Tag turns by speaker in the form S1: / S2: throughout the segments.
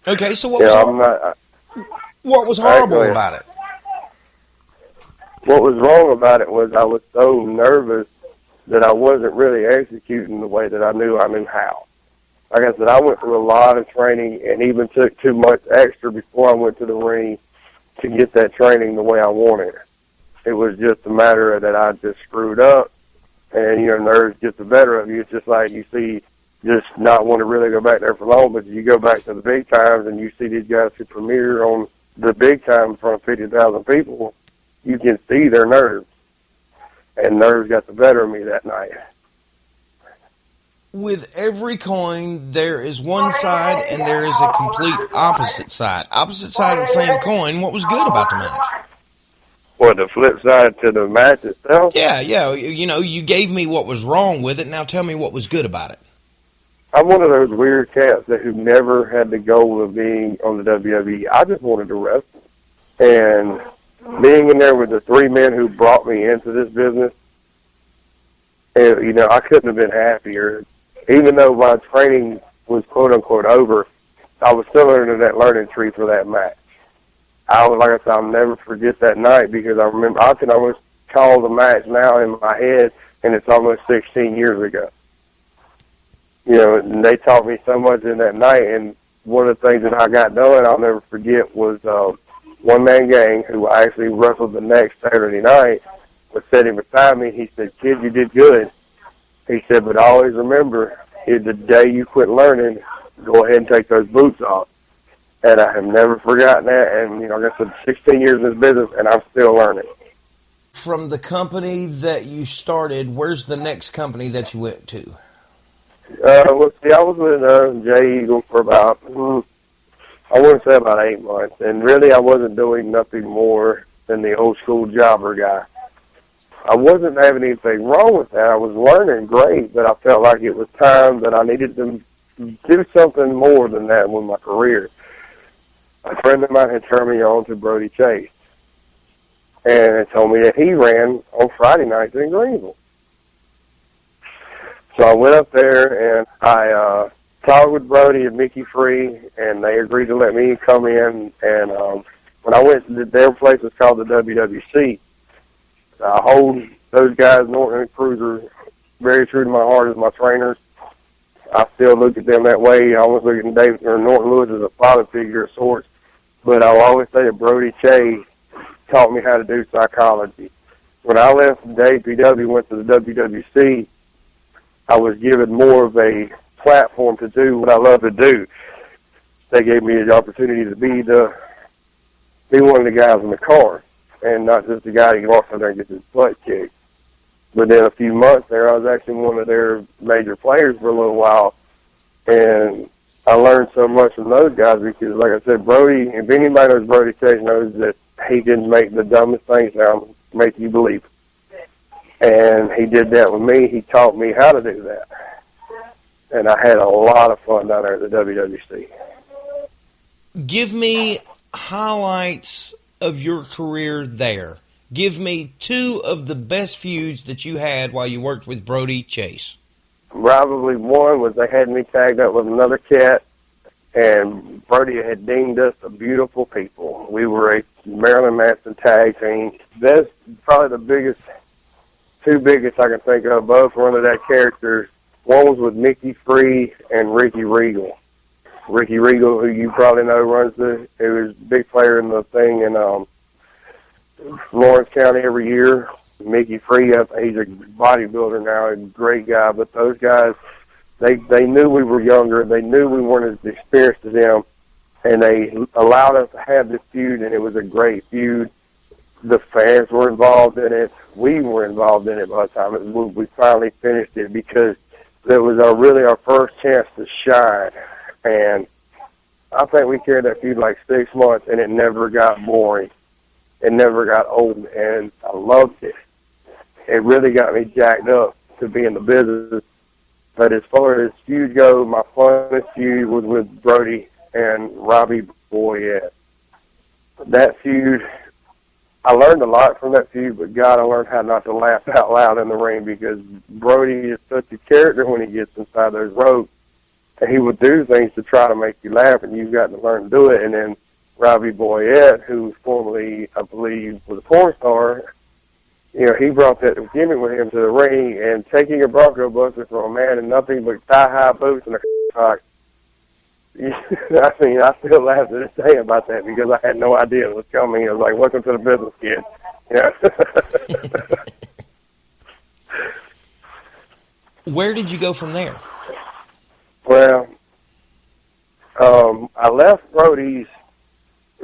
S1: Okay, so
S2: You know, I'm not.
S1: what was
S2: All right, go
S1: horrible
S2: ahead.
S1: about it?
S2: What was wrong about it was I was so nervous that I wasn't really executing the way that I knew how. Like I said, I went through a lot of training and even took too much extra before I went to the ring to get that training the way I wanted. It was just a matter of that I just screwed up, and nerves get the better of you. It's just like you see, just not want to really go back there for long, but you go back to the big times and you see these guys who premiere on the big time in front of 50,000 people. You can see their nerves, and nerves got the better of me that night.
S1: With every coin, there is one side and there is a complete opposite side. Opposite side of the same coin. What was good about the match?
S2: Or the flip side to the match itself,
S1: Yeah. You gave me what was wrong with it. Now tell me what was good about it.
S2: I'm one of those weird cats that who never had the goal of being on the WWE. I just wanted to wrestle. And being in there with the three men who brought me into this business, and, I couldn't have been happier. Even though my training was quote-unquote over, I was still under that learning tree for that match. Like I said, I'll never forget that night because I remember I can almost call the match now in my head, and it's almost 16 years ago. And they taught me so much in that night, and one of the things that I got done, I'll never forget, was one-man gang, who I actually wrestled the next Saturday night, was sitting beside me. He said, "Kid, you did good." He said, "But always remember, the day you quit learning, go ahead and take those boots off." And I have never forgotten that. And, like I said, 16 years in this business, and I'm still learning.
S1: From the company that you started, where's the next company that you went to?
S2: Let's see, I was with Jay Eagle for about, I want to say about 8 months. And really, I wasn't doing nothing more than the old school jobber guy. I wasn't having anything wrong with that. I was learning great, but I felt like it was time that I needed to do something more than that with my career. A friend of mine had turned me on to Brody Chase and told me that he ran on Friday nights in Greenville. So I went up there and I talked with Brody and Mickey Free, and they agreed to let me come in. And when I went to their place, was called the WWC. I hold those guys, Norton and Cruiser, very true to my heart as my trainers. I still look at them that way. I always look at David or Norton Lewis as a father figure of sorts. But I'll always say that Brody Chase taught me how to do psychology. When I left JPW, went to the WWC, I was given more of a platform to do what I love to do. They gave me the opportunity to be one of the guys in the car, and not just the guy who walks out there and gets his butt kicked. Within a few months there, I was actually one of their major players for a little while, and I learned so much from those guys because, like I said, Brody, if anybody knows Brody Chase, knows that he didn't make the dumbest things sound, make you believe. And he did that with me. He taught me how to do that. And I had a lot of fun down there at the WWC.
S1: Give me highlights of your career there. Give me two of the best feuds that you had while you worked with Brody Chase.
S2: Probably one was they had me tagged up with another cat, and Brody had deemed us a beautiful people. We were a Maryland Manson tag team. That's probably the two biggest I can think of, both were under that character. One was with Mickey Free and Ricky Regal. Ricky Regal, who you probably know, who was a big player in the thing in Lawrence County every year. Mickey Free, he's a bodybuilder now, a great guy. But those guys, they knew we were younger. They knew we weren't as experienced as them, and they allowed us to have this feud, and it was a great feud. The fans were involved in it. We were involved in it by the time we finally finished it, because it was really our first chance to shine. And I think we carried that feud like 6 months, and it never got boring. It never got old, and I loved it. It really got me jacked up to be in the business. But as far as feuds go, my funnest feud was with Brody and Robbie Boyette. That feud, I learned a lot from that feud, but God, I learned how not to laugh out loud in the ring, because Brody is such a character when he gets inside those ropes. And he would do things to try to make you laugh, and you've got to learn to do it. And then Robbie Boyette, who formerly, I believe, was a porn star, you know, he brought that gimmick with him to the ring, and taking a Bronco Buster from a man in nothing but thigh-high boots and a cock. I mean, I still laugh to this day about that because I had no idea it was coming. It was like, welcome to the business, kid. Yeah.
S1: Where did you go from there?
S2: Well, I left Brody's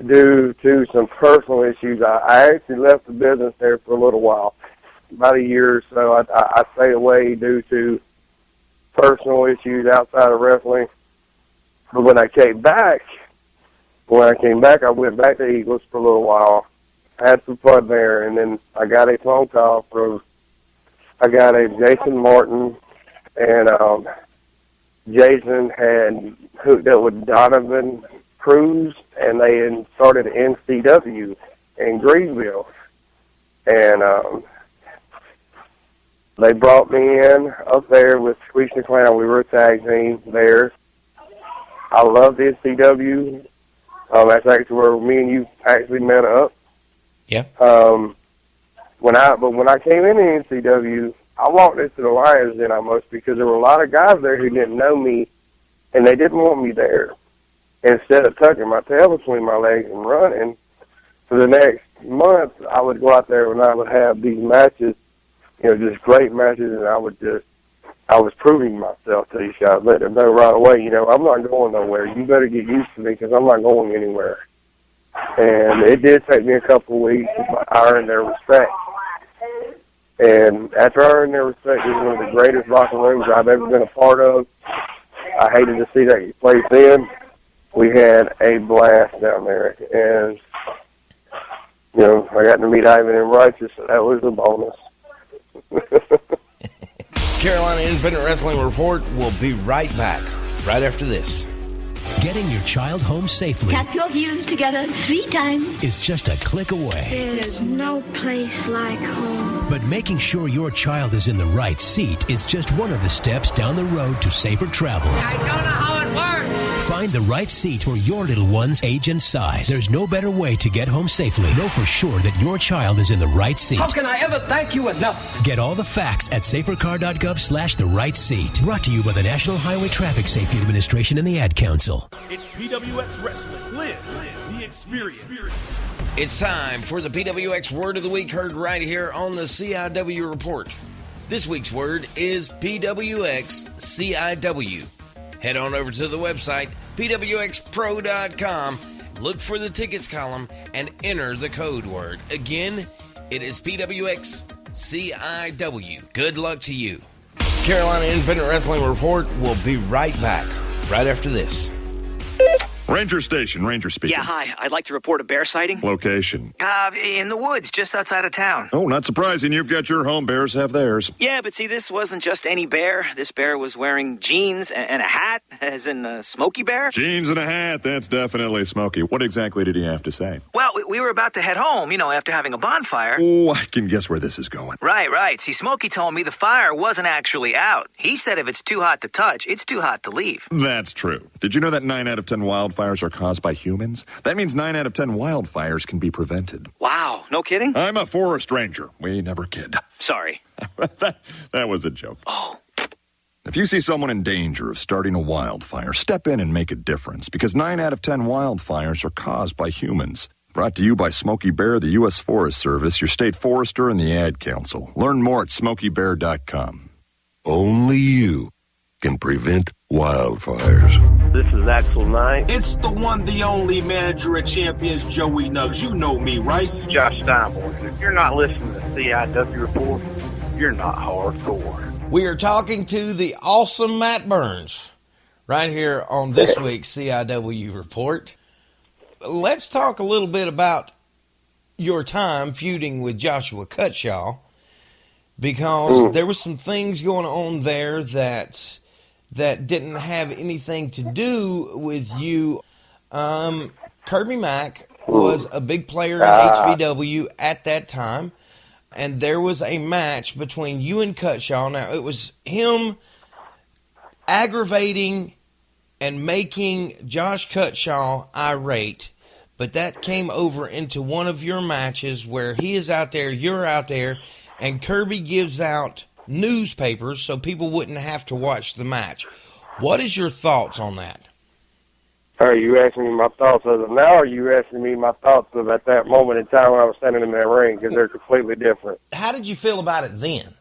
S2: due to some personal issues. I actually left the business there for a little while, about a year or so. I stayed away due to personal issues outside of wrestling. But when I came back, I went back to Eagles for a little while. I had some fun there, and then I got a phone call from a guy named Jason Martin, and Jason had hooked up with Donovan Cruz, and they had started NCW in Greenville. And they brought me in up there with Squeeze the Clown. We were a tag team there. I loved NCW. That's actually where me and you actually met up.
S1: Yeah.
S2: When I came into NCW, I walked into the Lions Den almost because there were a lot of guys there who didn't know me, and they didn't want me there. Instead of tucking my tail between my legs and running, for the next month, I would go out there and I would have these matches, you know, just great matches, and I was proving myself to these guys, letting them know right away, you know, I'm not going nowhere. You better get used to me because I'm not going anywhere. And it did take me a couple of weeks to earn their respect. And after I earned their respect, it was one of the greatest locker rooms I've ever been a part of. I hated to see that place in. We had a blast down there. And, you know, I got to meet Ivan and Righteous, so that was a bonus.
S1: Carolina Independent Wrestling Report will be right back, right after this.
S3: Getting your child home safely
S4: Tap your heels together 3 times.
S3: is just a click away.
S4: There's no place like home.
S3: But making sure your child is in the right seat is just one of the steps down the road to safer travels.
S5: I don't know how it works.
S3: Find the right seat for your little one's age and size. There's no better way to get home safely. Know for sure that your child is in the right seat.
S5: How can I ever thank you enough?
S3: Get all the facts at safercar.gov/the right seat. Brought to you by the National Highway Traffic Safety Administration and the Ad Council.
S6: It's PWX Wrestling. Live the experience.
S1: It's time for the PWX Word of the Week, heard right here on the CIW Report. This week's word is PWX CIW. Head on over to the website, pwxpro.com, look for the tickets column, and enter the code word. Again, it is PWX CIW. Good luck to you. Carolina Independent Wrestling Report will be right back, right after this.
S7: Ranger Station, Ranger speaking.
S8: Yeah, hi. I'd like to report a bear sighting.
S7: Location.
S8: In the woods, just outside of town.
S7: Oh, not surprising. You've got your home. Bears have theirs.
S8: Yeah, but see, this wasn't just any bear. This bear was wearing jeans and a hat, as in Smokey Bear.
S7: Jeans and a hat. That's definitely Smokey. What exactly did he have to say?
S8: Well, we were about to head home, you know, after having a bonfire.
S7: Oh, I can guess where this is going.
S8: Right. See, Smokey told me the fire wasn't actually out. He said if it's too hot to touch, it's too hot to leave.
S7: That's true. Did you know that 9 out of 10 wildfires are caused by humans? That means 9 out of 10 wildfires can be prevented.
S8: Wow, no kidding?
S7: I'm a forest ranger. We never kid.
S8: Sorry.
S7: that was a joke.
S8: Oh.
S7: If you see someone in danger of starting a wildfire, step in and make a difference, because 9 out of 10 wildfires are caused by humans. Brought to you by Smokey Bear, the U.S. Forest Service, your state forester, and the Ad Council. Learn more at smokeybear.com.
S9: Only you can prevent wildfires.
S2: This is Axel Knight.
S10: It's the one, the only manager of champions, Joey Nugs. You know me, right?
S2: Josh Steinborn. If you're not listening to the CIW Report, you're not hardcore.
S1: We are talking to the awesome Matt Burnz right here on this week's CIW Report. Let's talk a little bit about your time feuding with Joshua Cutshaw, because there was some things going on there that didn't have anything to do with you. Kirby Mack was a big player in HVW at that time, and there was a match between you and Cutshaw. Now, it was him aggravating and making Josh Cutshaw irate, but that came over into one of your matches where he is out there, you're out there, and Kirby gives out newspapers so people wouldn't have to watch the match. What is your thoughts on that?
S2: Are you asking me my thoughts as of now, or are you asking me my thoughts of at that moment in time when I was standing in that ring? Because they're completely different.
S1: How did you feel about it then?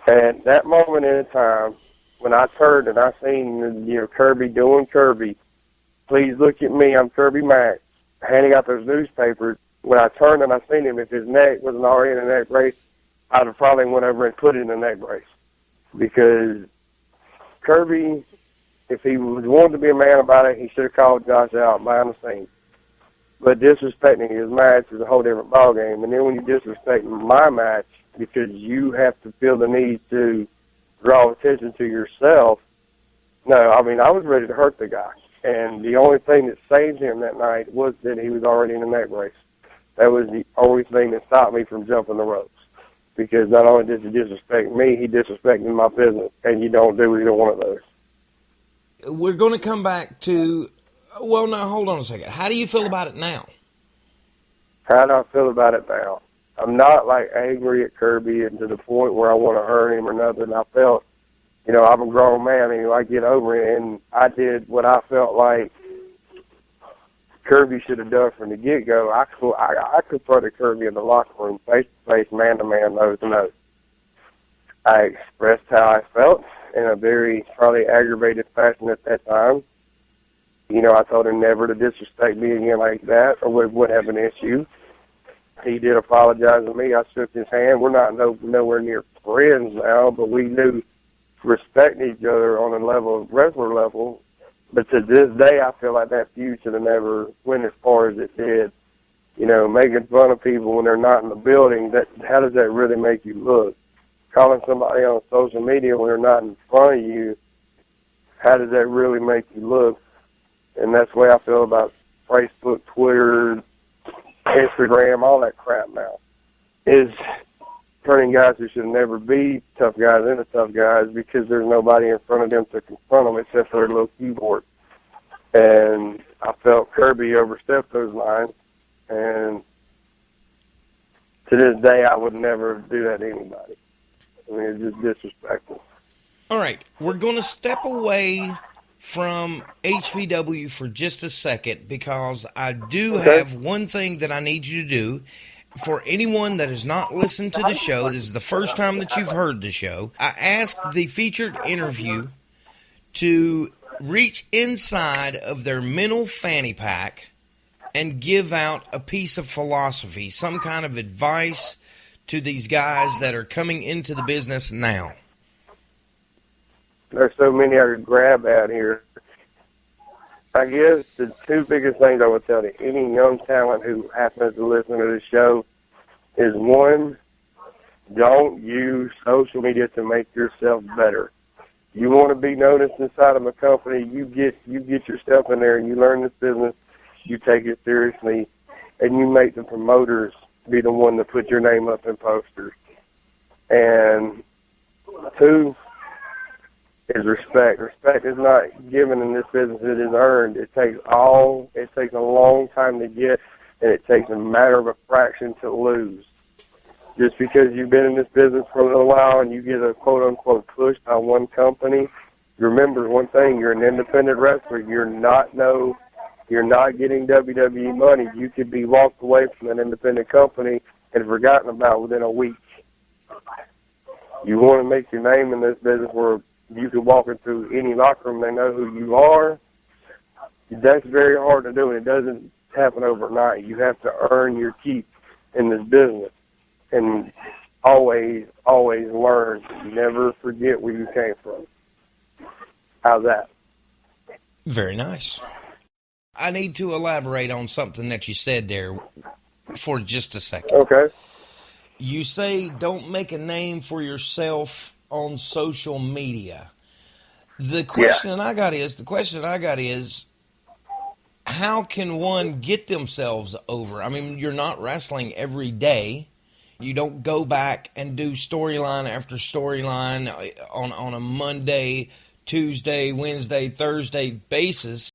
S2: At that moment in time, when I turned and I seen Kirby doing Kirby, please look at me, I'm Kirby Max, handing out those newspapers. When I turned and I seen him, if his neck wasn't already in a neck brace, I'd have probably went over and put it in a neck brace. Because Kirby, if he was wanting to be a man about it, he should have called Josh out behind the scenes. But disrespecting his match is a whole different ballgame. And then when you disrespect my match because you have to feel the need to draw attention to yourself, no, I mean, I was ready to hurt the guy. And the only thing that saved him that night was that he was already in a neck brace. That was the only thing that stopped me from jumping the ropes. Because not only did he disrespect me, he disrespected my business. And you don't do either one of those.
S1: We're going to come back to, well, now, hold on a second. How do you feel about it now?
S2: How do I feel about it now? I'm not, angry at Kirby and to the point where I want to hurt him or nothing. I felt, I'm a grown man, and I get over it, and I did what I felt like Kirby should have done from the get-go. I confronted Kirby in the locker room, face-to-face, man-to-man, nose-to-nose. I expressed how I felt in a very probably aggravated fashion at that time. I told him never to disrespect me again like that or would have an issue. He did apologize to me. I shook his hand. We're not nowhere near friends now, but we do respect each other on a wrestler level. But to this day, I feel like that feud should have never went as far as it did. Making fun of people when they're not in the building, how does that really make you look? Calling somebody on social media when they're not in front of you, how does that really make you look? And that's the way I feel about Facebook, Twitter, Instagram, all that crap now, is turning guys who should never be tough guys into tough guys because there's nobody in front of them to confront them except for their little keyboard. And I felt Kirby overstepped those lines, and to this day, I would never do that to anybody. I mean, it's just disrespectful.
S1: All right, we're going to step away from HVW for just a second because I do have one thing that I need you to do. For anyone that has not listened to the show, this is the first time that you've heard the show, I asked the featured interview to reach inside of their mental fanny pack and give out a piece of philosophy, some kind of advice to these guys that are coming into the business now.
S2: There's so many I could grab out here. I guess the two biggest things I would tell to any young talent who happens to listen to this show is, one, don't use social media to make yourself better. You want to be noticed inside of a company, you get yourself in there and you learn this business, you take it seriously, and you make the promoters be the one to put your name up in posters. And two is respect. Respect is not given in this business, it is earned. It takes a long time to get, and it takes a matter of a fraction to lose. Just because you've been in this business for a little while and you get a quote-unquote push by one company, remember one thing, you're an independent wrestler. You're not getting WWE money. You could be walked away from an independent company and forgotten about within a week. You want to make your name in this business where you can walk into any locker room, they know who you are. That's very hard to do, and it doesn't happen overnight. You have to earn your keep in this business. And always, always learn. Never forget where you came from. How's that?
S1: Very nice. I need to elaborate on something that you said there for just a second.
S2: Okay.
S1: You say don't make a name for yourself on social media. The question I got is, how can one get themselves over? I mean, you're not wrestling every day. You don't go back and do storyline after storyline on a Monday, Tuesday, Wednesday, Thursday basis.